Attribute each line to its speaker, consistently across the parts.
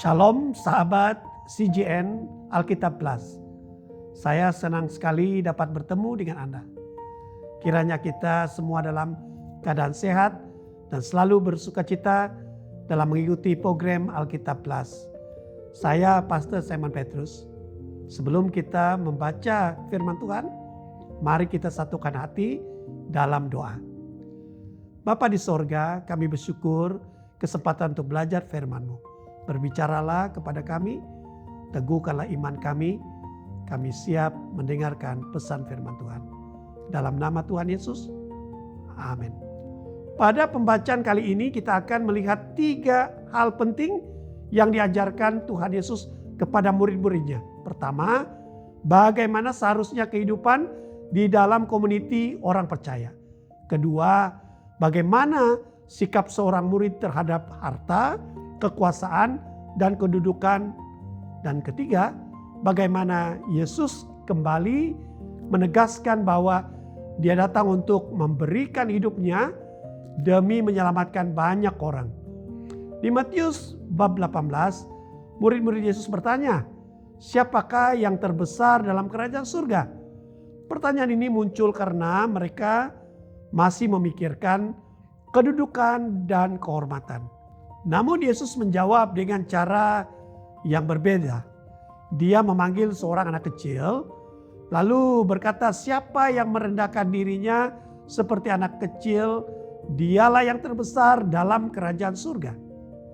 Speaker 1: Shalom sahabat CGN Alkitab Plus. Saya senang sekali dapat bertemu dengan Anda. Kiranya kita semua dalam keadaan sehat dan selalu bersukacita dalam mengikuti program Alkitab Plus. Saya Pastor Simon Petrus. Sebelum kita membaca firman Tuhan, mari kita satukan hati dalam doa. Bapa di sorga, kami bersyukur kesempatan untuk belajar firman-Mu. Berbicaralah kepada kami, teguhkanlah iman kami siap mendengarkan pesan firman Tuhan. Dalam nama Tuhan Yesus, amin. Pada pembacaan kali ini kita akan melihat 3 hal penting yang diajarkan Tuhan Yesus kepada murid-muridnya. Pertama, bagaimana seharusnya kehidupan di dalam komuniti orang percaya. Kedua, bagaimana sikap seorang murid terhadap harta, kekuasaan, dan kedudukan. Dan ketiga, bagaimana Yesus kembali menegaskan bahwa Dia datang untuk memberikan hidupnya demi menyelamatkan banyak orang. Di Matius bab 18, murid-murid Yesus bertanya, siapakah yang terbesar dalam kerajaan surga? Pertanyaan ini muncul karena mereka masih memikirkan kedudukan dan kehormatan. Namun Yesus menjawab dengan cara yang berbeda. Dia memanggil seorang anak kecil, lalu berkata, siapa yang merendahkan dirinya seperti anak kecil, dialah yang terbesar dalam kerajaan surga.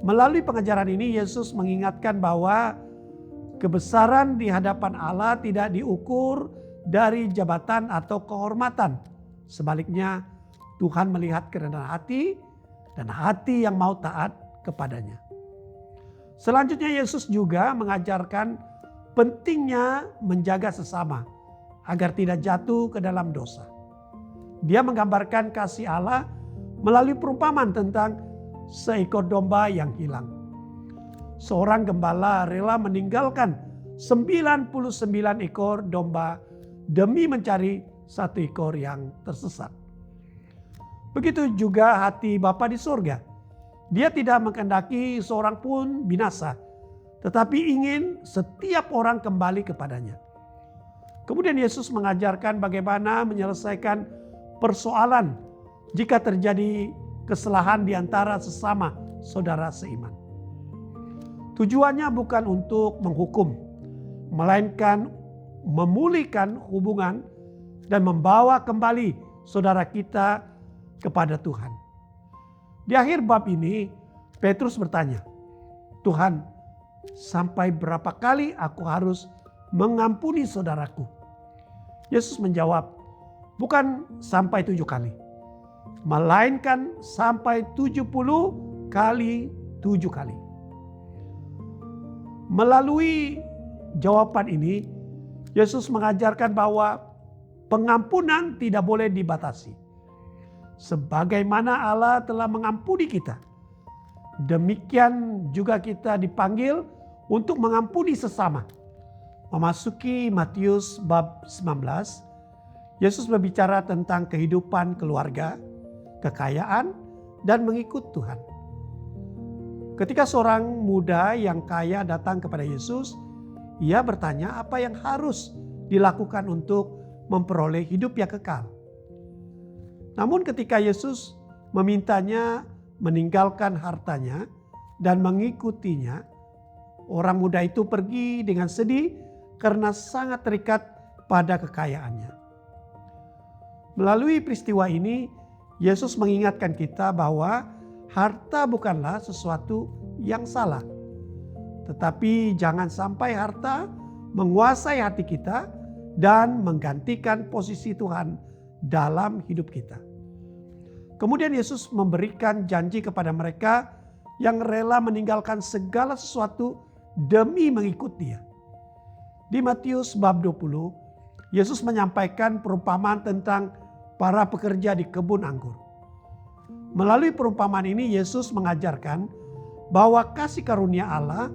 Speaker 1: Melalui pengajaran ini Yesus mengingatkan bahwa kebesaran di hadapan Allah tidak diukur dari jabatan atau kehormatan. Sebaliknya, Tuhan melihat kerendahan hati dan hati yang mau taat kepadanya. Selanjutnya Yesus juga mengajarkan pentingnya menjaga sesama agar tidak jatuh ke dalam dosa. Dia menggambarkan kasih Allah melalui perumpamaan tentang seekor domba yang hilang. Seorang gembala rela meninggalkan 99 ekor domba demi mencari 1 ekor yang tersesat. Begitu juga hati Bapa di surga. Dia tidak menghendaki seorang pun binasa, tetapi ingin setiap orang kembali kepadanya. Kemudian Yesus mengajarkan bagaimana menyelesaikan persoalan jika terjadi kesalahan di antara sesama saudara seiman. Tujuannya bukan untuk menghukum, melainkan memulihkan hubungan dan membawa kembali saudara kita kepada Tuhan. Di akhir bab ini, Petrus bertanya, Tuhan, sampai berapa kali aku harus mengampuni saudaraku? Yesus menjawab, bukan sampai 7 kali, melainkan sampai 70 kali 7 kali. Melalui jawaban ini, Yesus mengajarkan bahwa pengampunan tidak boleh dibatasi. Sebagaimana Allah telah mengampuni kita, demikian juga kita dipanggil untuk mengampuni sesama. Memasuki Matius bab 19, Yesus berbicara tentang kehidupan keluarga, kekayaan, dan mengikut Tuhan. Ketika seorang muda yang kaya datang kepada Yesus, ia bertanya apa yang harus dilakukan untuk memperoleh hidup yang kekal. Namun ketika Yesus memintanya meninggalkan hartanya dan mengikutinya, orang muda itu pergi dengan sedih karena sangat terikat pada kekayaannya. Melalui peristiwa ini, Yesus mengingatkan kita bahwa harta bukanlah sesuatu yang salah. Tetapi jangan sampai harta menguasai hati kita dan menggantikan posisi Tuhan dalam hidup kita. Kemudian Yesus memberikan janji kepada mereka yang rela meninggalkan segala sesuatu demi mengikut Dia. Di Matius bab 20, Yesus menyampaikan perumpamaan tentang para pekerja di kebun anggur. Melalui perumpamaan ini Yesus mengajarkan bahwa kasih karunia Allah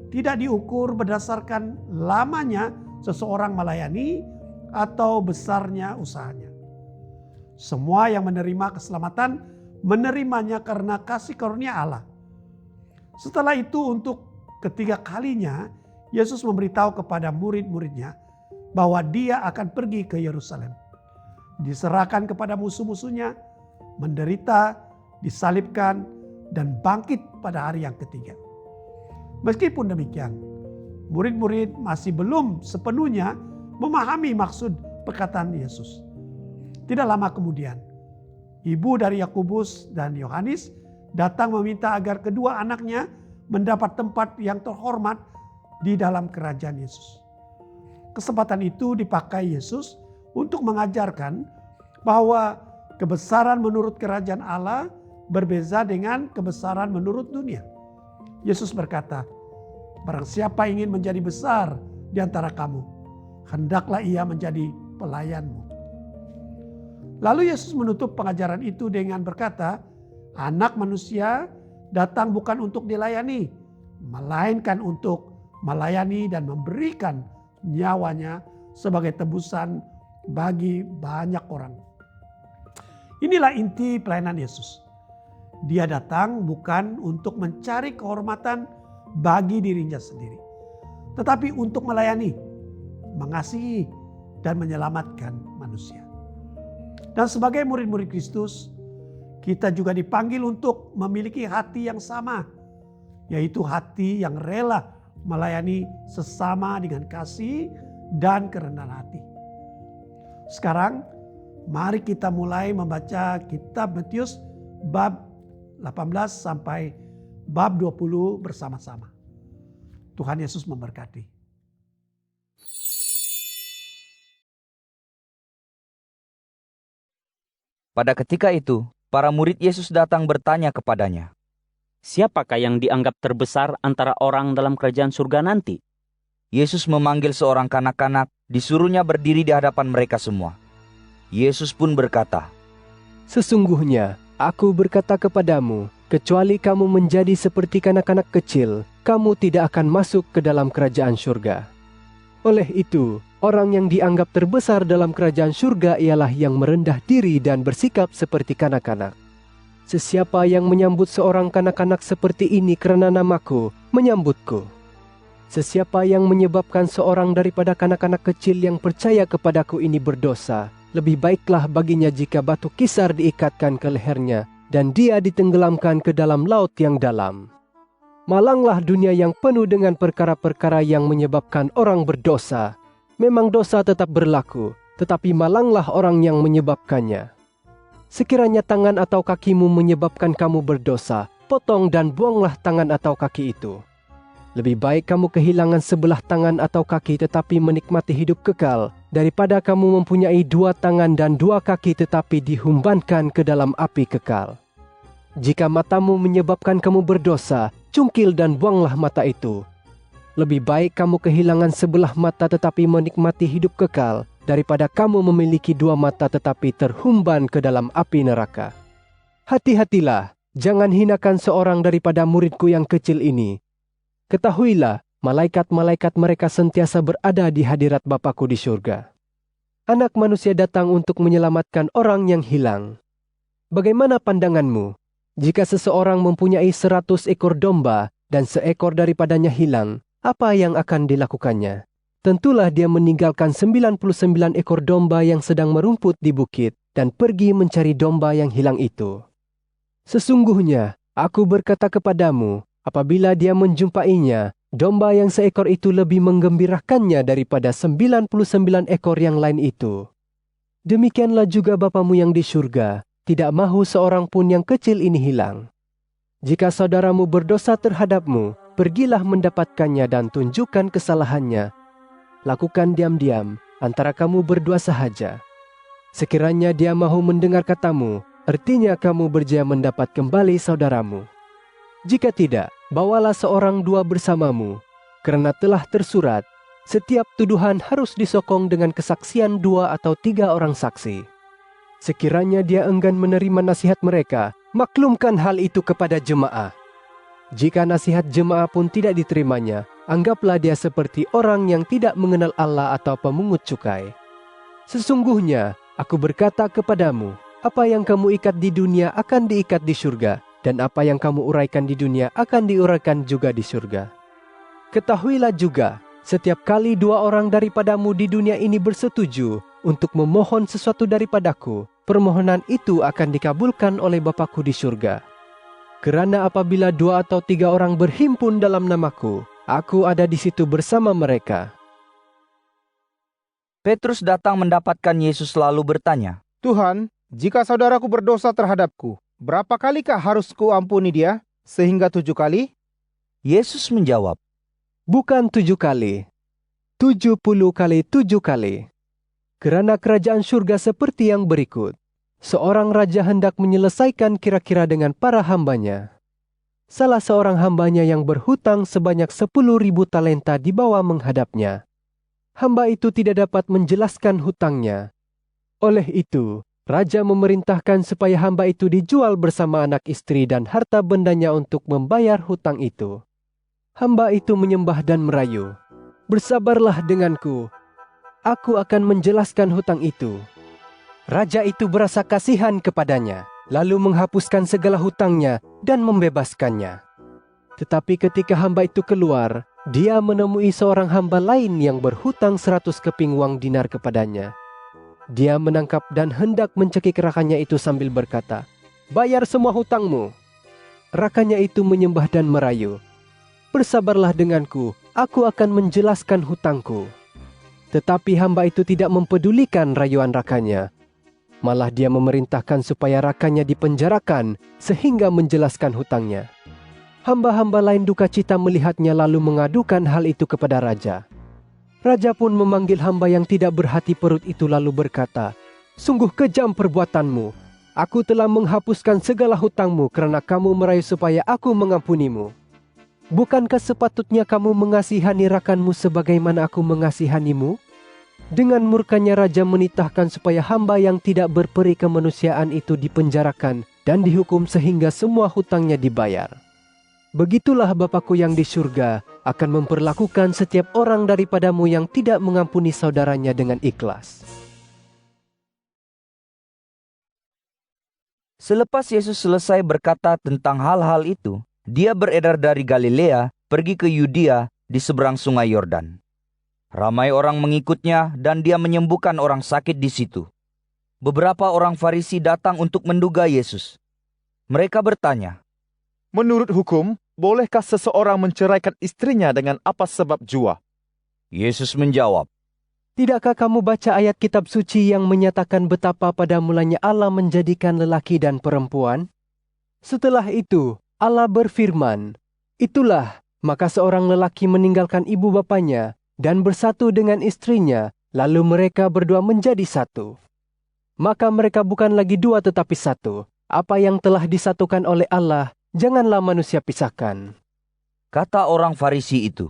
Speaker 1: tidak diukur berdasarkan lamanya seseorang melayani atau besarnya usahanya. Semua yang menerima keselamatan menerimanya karena kasih karunia Allah. Setelah itu untuk ketiga kalinya Yesus memberitahu kepada murid-muridnya bahwa dia akan pergi ke Yerusalem, diserahkan kepada musuh-musuhnya, menderita, disalibkan, dan bangkit pada hari yang ketiga. Meskipun demikian, murid-murid masih belum sepenuhnya memahami maksud perkataan Yesus. Tidak lama kemudian, ibu dari Yakobus dan Yohanes datang meminta agar kedua anaknya mendapat tempat yang terhormat di dalam kerajaan Yesus. Kesempatan itu dipakai Yesus untuk mengajarkan bahwa kebesaran menurut kerajaan Allah berbeza dengan kebesaran menurut dunia. Yesus berkata, "Barang siapa ingin menjadi besar di antara kamu, hendaklah ia menjadi pelayanmu." Lalu Yesus menutup pengajaran itu dengan berkata, "Anak manusia datang bukan untuk dilayani, melainkan untuk melayani dan memberikan nyawanya sebagai tebusan bagi banyak orang." Inilah inti pelayanan Yesus. Dia datang bukan untuk mencari kehormatan bagi dirinya sendiri, tetapi untuk melayani, mengasihi, dan menyelamatkan manusia. Dan sebagai murid-murid Kristus, kita juga dipanggil untuk memiliki hati yang sama, yaitu hati yang rela melayani sesama dengan kasih dan kerendahan hati. Sekarang, mari kita mulai membaca kitab Matius bab 18 sampai bab 20 bersama-sama. Tuhan Yesus memberkati.
Speaker 2: Pada ketika itu, para murid Yesus datang bertanya kepadanya,
Speaker 3: "Siapakah yang dianggap terbesar antara orang dalam kerajaan surga nanti?"
Speaker 2: Yesus memanggil seorang kanak-kanak, disuruhnya berdiri di hadapan mereka semua. Yesus pun berkata,
Speaker 4: "Sesungguhnya, Aku berkata kepadamu, kecuali kamu menjadi seperti kanak-kanak kecil, kamu tidak akan masuk ke dalam kerajaan surga. Oleh itu, orang yang dianggap terbesar dalam kerajaan surga ialah yang merendah diri dan bersikap seperti kanak-kanak. Sesiapa yang menyambut seorang kanak-kanak seperti ini karena namaku, menyambutku. Sesiapa yang menyebabkan seorang daripada kanak-kanak kecil yang percaya kepadaku ini berdosa, lebih baiklah baginya jika batu kisar diikatkan ke lehernya dan dia ditenggelamkan ke dalam laut yang dalam. Malanglah dunia yang penuh dengan perkara-perkara yang menyebabkan orang berdosa. Memang dosa tetap berlaku, tetapi malanglah orang yang menyebabkannya. Sekiranya tangan atau kakimu menyebabkan kamu berdosa, potong dan buanglah tangan atau kaki itu. Lebih baik kamu kehilangan sebelah tangan atau kaki tetapi menikmati hidup kekal, daripada kamu mempunyai 2 tangan dan 2 kaki tetapi dihumbankan ke dalam api kekal. Jika matamu menyebabkan kamu berdosa, cungkil dan buanglah mata itu. Lebih baik kamu kehilangan sebelah mata tetapi menikmati hidup kekal, daripada kamu memiliki 2 mata tetapi terhumban ke dalam api neraka. Hati-hatilah, jangan hinakan seorang daripada muridku yang kecil ini. Ketahuilah, malaikat-malaikat mereka sentiasa berada di hadirat Bapa-Ku di surga. Anak manusia datang untuk menyelamatkan orang yang hilang. Bagaimana pandanganmu? Jika seseorang mempunyai 100 ekor domba dan seekor daripadanya hilang, apa yang akan dilakukannya? Tentulah dia meninggalkan 99 ekor domba yang sedang merumput di bukit dan pergi mencari domba yang hilang itu. Sesungguhnya, aku berkata kepadamu, apabila dia menjumpainya, domba yang seekor itu lebih menggembirakannya daripada 99 ekor yang lain itu. Demikianlah juga Bapamu yang di surga, tidak mahu seorang pun yang kecil ini hilang. Jika saudaramu berdosa terhadapmu, pergilah mendapatkannya dan tunjukkan kesalahannya. Lakukan diam-diam, antara kamu berdua sahaja. Sekiranya dia mahu mendengar katamu, artinya kamu berjaya mendapat kembali saudaramu. Jika tidak, bawalah 1-2 bersamamu, karena telah tersurat, setiap tuduhan harus disokong dengan kesaksian 2 atau 3 orang saksi. Sekiranya dia enggan menerima nasihat mereka, maklumkan hal itu kepada jemaah. Jika nasihat jemaah pun tidak diterimanya, anggaplah dia seperti orang yang tidak mengenal Allah atau pemungut cukai. Sesungguhnya, aku berkata kepadamu, apa yang kamu ikat di dunia akan diikat di surga, dan apa yang kamu uraikan di dunia akan diuraikan juga di surga. Ketahuilah juga, setiap kali 2 orang daripadamu di dunia ini bersetuju untuk memohon sesuatu daripadaku, permohonan itu akan dikabulkan oleh Bapa-Ku di surga. Kerana apabila 2 atau 3 orang berhimpun dalam namaku, aku ada di situ bersama mereka."
Speaker 2: Petrus datang mendapatkan Yesus lalu bertanya,
Speaker 5: "Tuhan, jika saudaraku berdosa terhadapku, berapa kalikah harus kuampuni dia? Sehingga 7 kali?"
Speaker 2: Yesus menjawab,
Speaker 4: "Bukan 7 kali, 70 kali 7 kali. Kerana kerajaan surga seperti yang berikut. Seorang raja hendak menyelesaikan kira-kira dengan para hambanya. Salah seorang hambanya yang berhutang sebanyak 10.000 talenta dibawa menghadapnya. Hamba itu tidak dapat menjelaskan hutangnya. Oleh itu, raja memerintahkan supaya hamba itu dijual bersama anak istri dan harta bendanya untuk membayar hutang itu. Hamba itu menyembah dan merayu, 'Bersabarlah denganku, aku akan menjelaskan hutang itu.' Raja itu berasa kasihan kepadanya, lalu menghapuskan segala hutangnya dan membebaskannya. Tetapi ketika hamba itu keluar, dia menemui seorang hamba lain yang berhutang 100 keping uang dinar kepadanya. Dia menangkap dan hendak mencekik rakannya itu sambil berkata, 'Bayar semua hutangmu.' Rakannya itu menyembah dan merayu, 'Bersabarlah denganku, aku akan menjelaskan hutangku.' Tetapi hamba itu tidak mempedulikan rayuan rakannya. Malah dia memerintahkan supaya rakannya dipenjarakan sehingga menjelaskan hutangnya. Hamba-hamba lain duka cita melihatnya lalu mengadukan hal itu kepada raja. Raja pun memanggil hamba yang tidak berhati perut itu lalu berkata, 'Sungguh kejam perbuatanmu. Aku telah menghapuskan segala hutangmu kerana kamu merayu supaya aku mengampunimu. Bukankah sepatutnya kamu mengasihani rakanmu sebagaimana aku mengasihanimu?' Dengan murkanya raja menitahkan supaya hamba yang tidak berperi kemanusiaan itu dipenjarakan dan dihukum sehingga semua hutangnya dibayar. Begitulah Bapa-Ku yang di surga akan memperlakukan setiap orang daripadamu yang tidak mengampuni saudaranya dengan ikhlas."
Speaker 2: Selepas Yesus selesai berkata tentang hal-hal itu, dia beredar dari Galilea pergi ke Yudea di seberang sungai Yordan. Ramai orang mengikutnya dan dia menyembuhkan orang sakit di situ. Beberapa orang Farisi datang untuk menduga Yesus. Mereka bertanya,
Speaker 5: "Menurut hukum, bolehkah seseorang menceraikan istrinya dengan apa sebab jua?"
Speaker 2: Yesus menjawab,
Speaker 4: "Tidakkah kamu baca ayat kitab suci yang menyatakan betapa pada mulanya Allah menjadikan lelaki dan perempuan? Setelah itu, Allah berfirman, 'Itulah, maka seorang lelaki meninggalkan ibu bapanya dan bersatu dengan istrinya, lalu mereka berdua menjadi satu.' Maka mereka bukan lagi 2 tetapi 1. Apa yang telah disatukan oleh Allah, janganlah manusia pisahkan."
Speaker 2: Kata orang Farisi itu,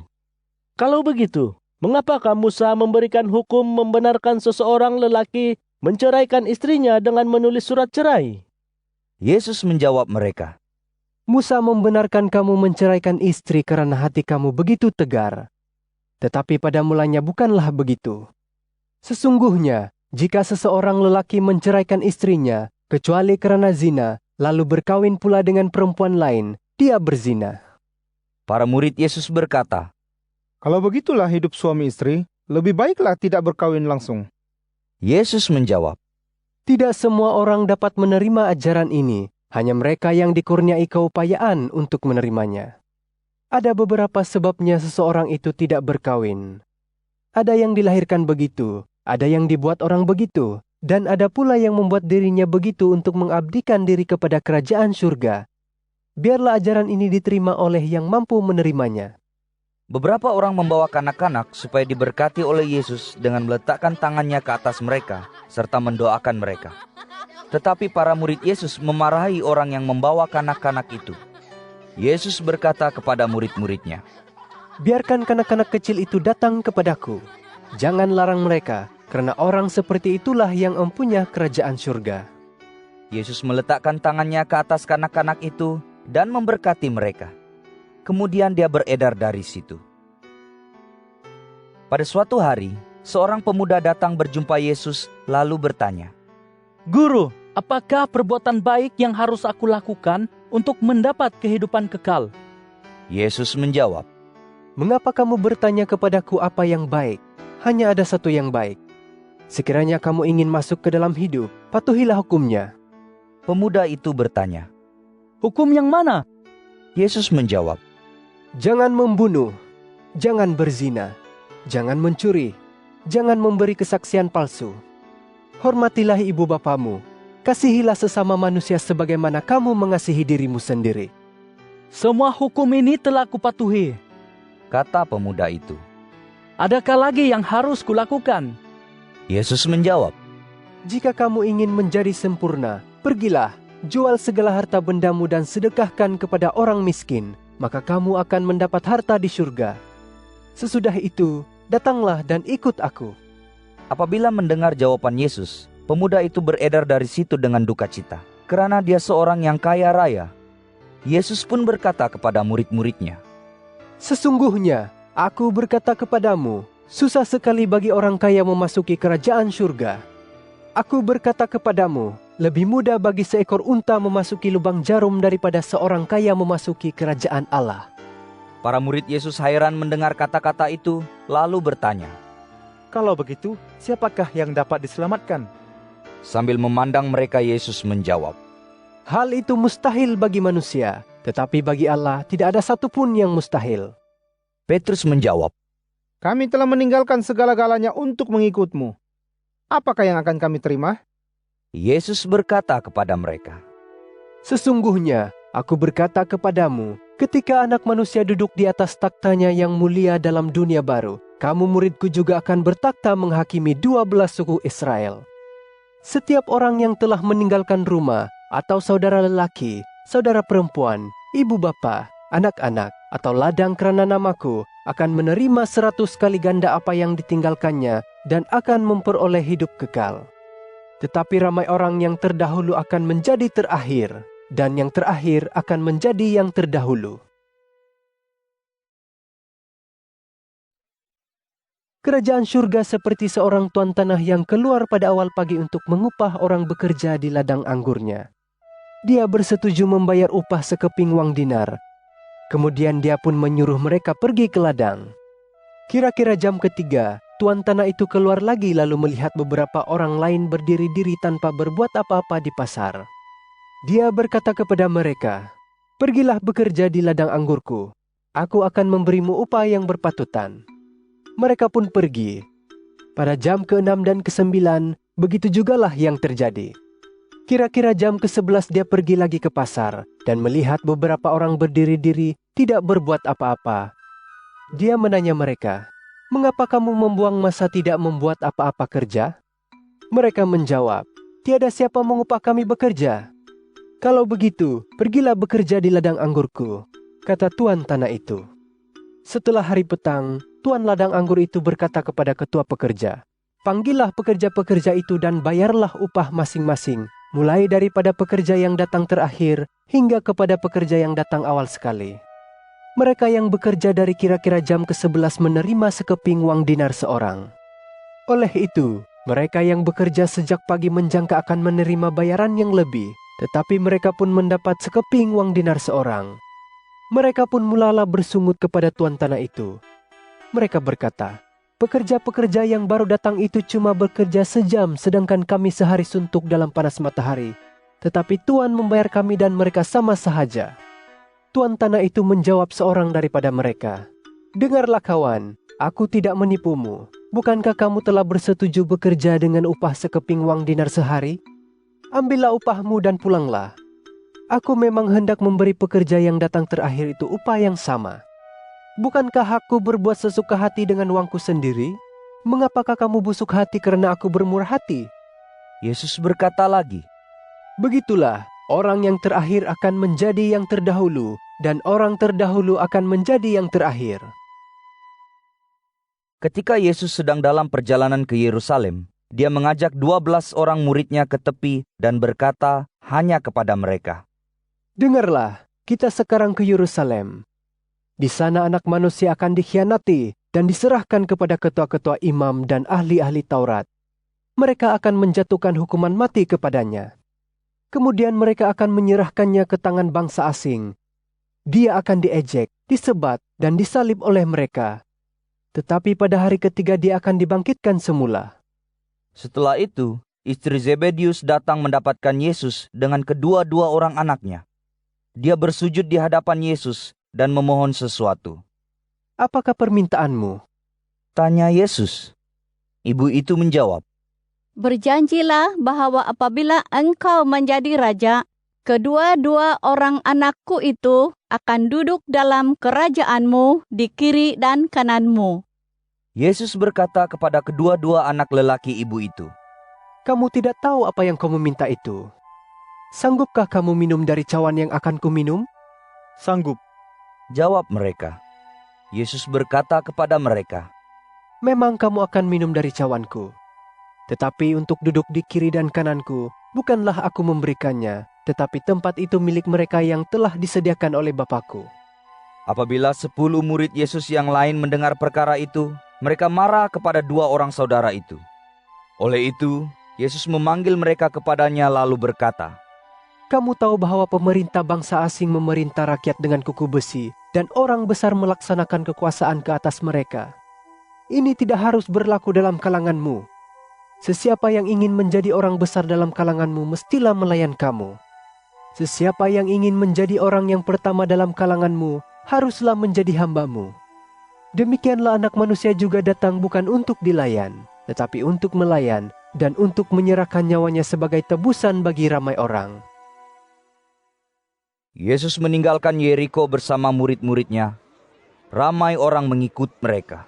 Speaker 6: "Kalau begitu, mengapakah Musa memberikan hukum membenarkan seseorang lelaki menceraikan istrinya dengan menulis surat cerai?"
Speaker 2: Yesus menjawab mereka,
Speaker 4: "Musa membenarkan kamu menceraikan istri karena hati kamu begitu tegar. Tetapi pada mulanya bukanlah begitu. Sesungguhnya, jika seseorang lelaki menceraikan istrinya, kecuali karena zina, lalu berkawin pula dengan perempuan lain, dia berzina."
Speaker 2: Para murid Yesus berkata,
Speaker 5: "Kalau begitulah hidup suami istri, lebih baiklah tidak berkawin langsung."
Speaker 2: Yesus menjawab,
Speaker 4: "Tidak semua orang dapat menerima ajaran ini, hanya mereka yang dikurniai keupayaan untuk menerimanya. Ada beberapa sebabnya seseorang itu tidak berkawin. Ada yang dilahirkan begitu, ada yang dibuat orang begitu, dan ada pula yang membuat dirinya begitu untuk mengabdikan diri kepada kerajaan surga. Biarlah ajaran ini diterima oleh yang mampu menerimanya."
Speaker 2: Beberapa orang membawa kanak-kanak supaya diberkati oleh Yesus dengan meletakkan tangannya ke atas mereka serta mendoakan mereka. Tetapi para murid Yesus memarahi orang yang membawa kanak-kanak itu. Yesus berkata kepada murid-muridnya,
Speaker 4: "Biarkan kanak-kanak kecil itu datang kepadaku. Jangan larang mereka, karena orang seperti itulah yang empunya kerajaan surga."
Speaker 2: Yesus meletakkan tangannya ke atas kanak-kanak itu dan memberkati mereka. Kemudian dia beredar dari situ. Pada suatu hari, seorang pemuda datang berjumpa Yesus lalu bertanya,
Speaker 6: "Guru, apakah perbuatan baik yang harus aku lakukan untuk mendapat kehidupan kekal?"
Speaker 2: Yesus menjawab,
Speaker 4: Mengapa kamu bertanya kepadaku apa yang baik? Hanya ada satu yang baik. Sekiranya kamu ingin masuk ke dalam hidup, patuhilah hukumnya.
Speaker 2: Pemuda itu bertanya.
Speaker 6: Hukum yang mana?
Speaker 2: Yesus menjawab.
Speaker 4: Jangan membunuh, jangan berzina, jangan mencuri, jangan memberi kesaksian palsu. Hormatilah ibu bapamu, kasihilah sesama manusia sebagaimana kamu mengasihi dirimu sendiri.
Speaker 6: Semua hukum ini telah kupatuhi.
Speaker 2: Kata pemuda itu.
Speaker 6: Adakah lagi yang harus kulakukan?
Speaker 2: Yesus menjawab.
Speaker 4: Jika kamu ingin menjadi sempurna, pergilah, jual segala harta bendamu dan sedekahkan kepada orang miskin, maka kamu akan mendapat harta di surga. Sesudah itu, datanglah dan ikut aku.
Speaker 2: Apabila mendengar jawaban Yesus, pemuda itu beredar dari situ dengan duka cita, karena dia seorang yang kaya raya. Yesus pun berkata kepada murid-muridnya,
Speaker 4: Sesungguhnya, aku berkata kepadamu, susah sekali bagi orang kaya memasuki kerajaan surga. Aku berkata kepadamu, lebih mudah bagi seekor unta memasuki lubang jarum daripada seorang kaya memasuki kerajaan Allah.
Speaker 2: Para murid Yesus heran mendengar kata-kata itu, lalu bertanya.
Speaker 5: Kalau begitu, siapakah yang dapat diselamatkan?
Speaker 2: Sambil memandang mereka, Yesus menjawab.
Speaker 4: Hal itu mustahil bagi manusia, tetapi bagi Allah tidak ada satupun yang mustahil.
Speaker 2: Petrus menjawab.
Speaker 5: Kami telah meninggalkan segala-galanya untuk mengikut-Mu. Apakah yang akan kami terima?
Speaker 2: Yesus berkata kepada mereka.
Speaker 4: Sesungguhnya, aku berkata kepadamu, ketika Anak Manusia duduk di atas taktanya yang mulia dalam dunia baru, kamu muridku juga akan bertakhta menghakimi 12 suku Israel. Setiap orang yang telah meninggalkan rumah, atau saudara lelaki, saudara perempuan, ibu bapa, anak-anak, atau ladang karena namaku, akan menerima 100 kali ganda apa yang ditinggalkannya, dan akan memperoleh hidup kekal. Tetapi ramai orang yang terdahulu akan menjadi terakhir, dan yang terakhir akan menjadi yang terdahulu. Kerajaan surga seperti seorang tuan tanah yang keluar pada awal pagi untuk mengupah orang bekerja di ladang anggurnya. Dia bersetuju membayar upah sekeping uang dinar. Kemudian dia pun menyuruh mereka pergi ke ladang. Kira-kira jam ketiga, tuan tanah itu keluar lagi lalu melihat beberapa orang lain berdiri-diri tanpa berbuat apa-apa di pasar. Dia berkata kepada mereka, "Pergilah bekerja di ladang anggurku. Aku akan memberimu upah yang berpatutan." Mereka pun pergi. Pada jam ke-6 dan ke-9, begitu jugalah yang terjadi. Kira-kira jam ke-11 dia pergi lagi ke pasar dan melihat beberapa orang berdiri-diri tidak berbuat apa-apa. Dia menanya mereka, "Mengapa kamu membuang masa tidak membuat apa-apa kerja?" Mereka menjawab, "Tiada siapa mengupah kami bekerja." "Kalau begitu, pergilah bekerja di ladang anggurku," kata tuan tanah itu. Setelah hari petang, tuan ladang anggur itu berkata kepada ketua pekerja, "Panggillah pekerja-pekerja itu dan bayarlah upah masing-masing, mulai daripada pekerja yang datang terakhir hingga kepada pekerja yang datang awal sekali." Mereka yang bekerja dari kira-kira jam ke-11 menerima sekeping uang dinar seorang. Oleh itu, mereka yang bekerja sejak pagi menjangka akan menerima bayaran yang lebih, tetapi mereka pun mendapat sekeping uang dinar seorang. Mereka pun mulalah bersungut kepada tuan tanah itu. Mereka berkata, "Pekerja-pekerja yang baru datang itu cuma bekerja sejam sedangkan kami sehari suntuk dalam panas matahari. Tetapi Tuan membayar kami dan mereka sama sahaja." Tuan tanah itu menjawab seorang daripada mereka, "Dengarlah kawan, aku tidak menipumu. Bukankah kamu telah bersetuju bekerja dengan upah sekeping uang dinar sehari? Ambillah upahmu dan pulanglah. Aku memang hendak memberi pekerja yang datang terakhir itu upah yang sama. Bukankah aku berbuat sesuka hati dengan uangku sendiri? Mengapakah kamu busuk hati karena aku bermurah hati?"
Speaker 2: Yesus berkata lagi,
Speaker 4: Begitulah, orang yang terakhir akan menjadi yang terdahulu, dan orang terdahulu akan menjadi yang terakhir.
Speaker 2: ketika Yesus sedang dalam perjalanan ke Yerusalem, dia mengajak 12 orang muridnya ke tepi dan berkata hanya kepada mereka,
Speaker 4: "Dengarlah, kita sekarang ke Yerusalem. Di sana Anak Manusia akan dikhianati dan diserahkan kepada ketua-ketua imam dan ahli-ahli Taurat. Mereka akan menjatuhkan hukuman mati kepadanya. Kemudian mereka akan menyerahkannya ke tangan bangsa asing. dia akan diejek, disebat, dan disalib oleh mereka. Tetapi pada hari ketiga dia akan dibangkitkan semula.
Speaker 2: Setelah itu, istri Zebedius datang mendapatkan Yesus dengan kedua-dua orang anaknya. Dia bersujud di hadapan Yesus dan memohon sesuatu.
Speaker 4: Apakah permintaanmu?
Speaker 2: Tanya Yesus. Ibu itu menjawab,
Speaker 7: Berjanjilah bahwa apabila engkau menjadi raja, kedua-dua orang anakku itu akan duduk dalam kerajaanmu di kiri dan kananmu.
Speaker 2: Yesus berkata kepada kedua-dua anak lelaki ibu itu,
Speaker 4: Kamu tidak tahu apa yang kamu minta itu. Sanggupkah kamu minum dari cawan yang akan kuminum?
Speaker 6: Sanggup.
Speaker 2: jawab mereka. Yesus berkata kepada mereka,
Speaker 4: Memang kamu akan minum dari cawanku. Tetapi untuk duduk di kiri dan kananku, bukanlah aku memberikannya, tetapi tempat itu milik mereka yang telah disediakan oleh Bapakku.
Speaker 2: Apabila 10 murid Yesus yang lain mendengar perkara itu, mereka marah kepada 2 orang saudara itu. Oleh itu, Yesus memanggil mereka kepadanya lalu berkata,
Speaker 4: Kamu tahu bahwa pemerintah bangsa asing memerintah rakyat dengan kuku besi, dan orang besar melaksanakan kekuasaan ke atas mereka. Ini tidak harus berlaku dalam kalanganmu. Sesiapa yang ingin menjadi orang besar dalam kalanganmu mestilah melayan kamu. Sesiapa yang ingin menjadi orang yang pertama dalam kalanganmu haruslah menjadi hambamu. Demikianlah Anak Manusia juga datang bukan untuk dilayan, tetapi untuk melayan dan untuk menyerahkan nyawanya sebagai tebusan bagi ramai orang.
Speaker 2: Yesus meninggalkan Yeriko bersama murid-muridnya. Ramai orang mengikut mereka.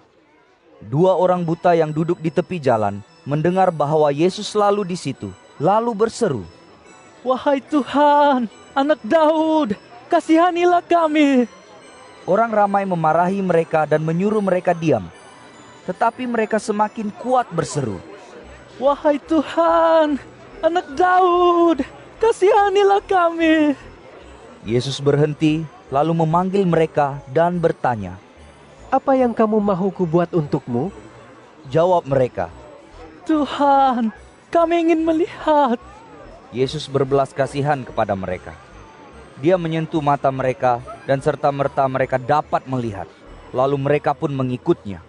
Speaker 2: 2 orang buta yang duduk di tepi jalan mendengar bahwa Yesus selalu di situ, lalu berseru,
Speaker 6: Wahai Tuhan, Anak Daud, kasihanilah kami.
Speaker 2: Orang ramai memarahi mereka dan menyuruh mereka diam. Tetapi mereka semakin kuat berseru,
Speaker 6: Wahai Tuhan, Anak Daud, kasihanilah kami.
Speaker 2: Yesus berhenti, lalu memanggil mereka dan bertanya.
Speaker 4: Apa yang kamu mahu kubuat untukmu?
Speaker 2: Jawab mereka,
Speaker 6: Tuhan, kami ingin melihat.
Speaker 2: Yesus berbelas kasihan kepada mereka. Dia menyentuh mata mereka dan serta-merta mereka dapat melihat. Lalu mereka pun mengikutnya.